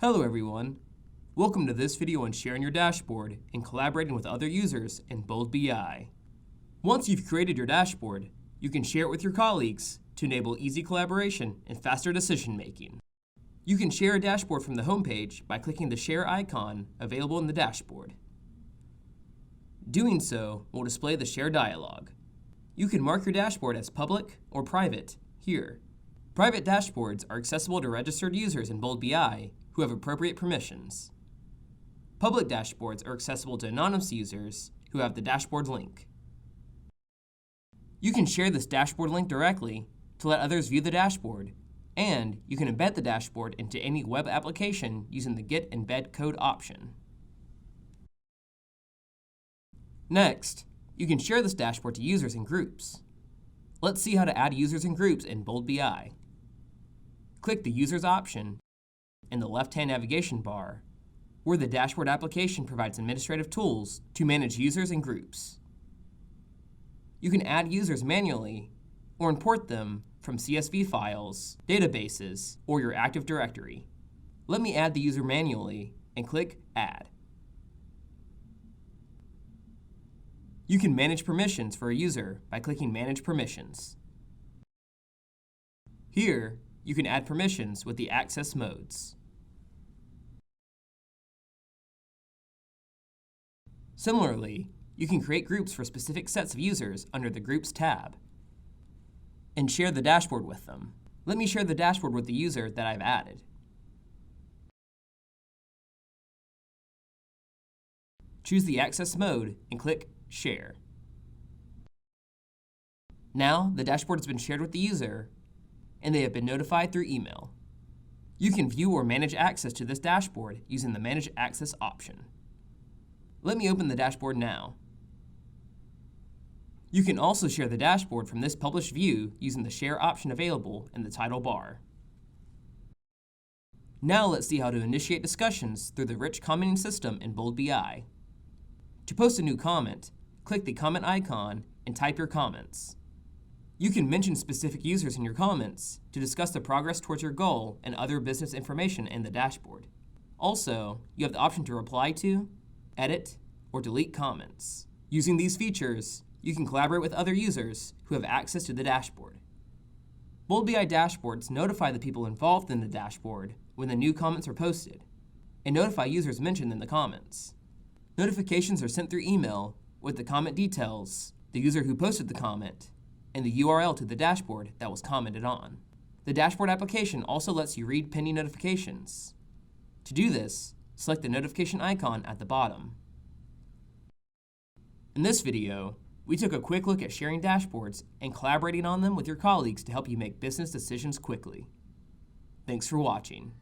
Hello everyone. Welcome to this video on sharing your dashboard and collaborating with other users in Bold BI. Once you've created your dashboard, you can share it with your colleagues to enable easy collaboration and faster decision making. You can share a dashboard from the homepage by clicking the share icon available in the dashboard. Doing so will display the share dialog. You can mark your dashboard as public or private here. Private dashboards are accessible to registered users in Bold BI who have appropriate permissions. Public dashboards are accessible to anonymous users who have the dashboard link. You can share this dashboard link directly to let others view the dashboard, and you can embed the dashboard into any web application using the Get Embed Code option. Next, you can share this dashboard to users in groups. Let's see how to add users and groups in Bold BI. Click the Users option in the left-hand navigation bar, where the dashboard application provides administrative tools to manage users and groups. You can add users manually or import them from CSV files, databases, or your Active Directory. Let me add the user manually and click Add. You can manage permissions for a user by clicking Manage Permissions. Here, you can add permissions with the access modes. Similarly, you can create groups for specific sets of users under the Groups tab and share the dashboard with them. Let me share the dashboard with the user that I've added. Choose the access mode and click Share. Now, the dashboard has been shared with the user, and they have been notified through email. You can view or manage access to this dashboard using the Manage Access option. Let me open the dashboard now. You can also share the dashboard from this published view using the Share option available in the title bar. Now let's see how to initiate discussions through the rich commenting system in Bold BI. To post a new comment, click the comment icon and type your comments. You can mention specific users in your comments to discuss the progress towards your goal and other business information in the dashboard. Also, you have the option to reply to, edit, or delete comments. Using these features, you can collaborate with other users who have access to the dashboard. Bold BI dashboards notify the people involved in the dashboard when the new comments are posted, and notify users mentioned in the comments. Notifications are sent through email with the comment details, the user who posted the comment, and the URL to the dashboard that was commented on. The dashboard application also lets you read pending notifications. To do this, select the notification icon at the bottom. In this video, we took a quick look at sharing dashboards and collaborating on them with your colleagues to help you make business decisions quickly. Thanks for watching.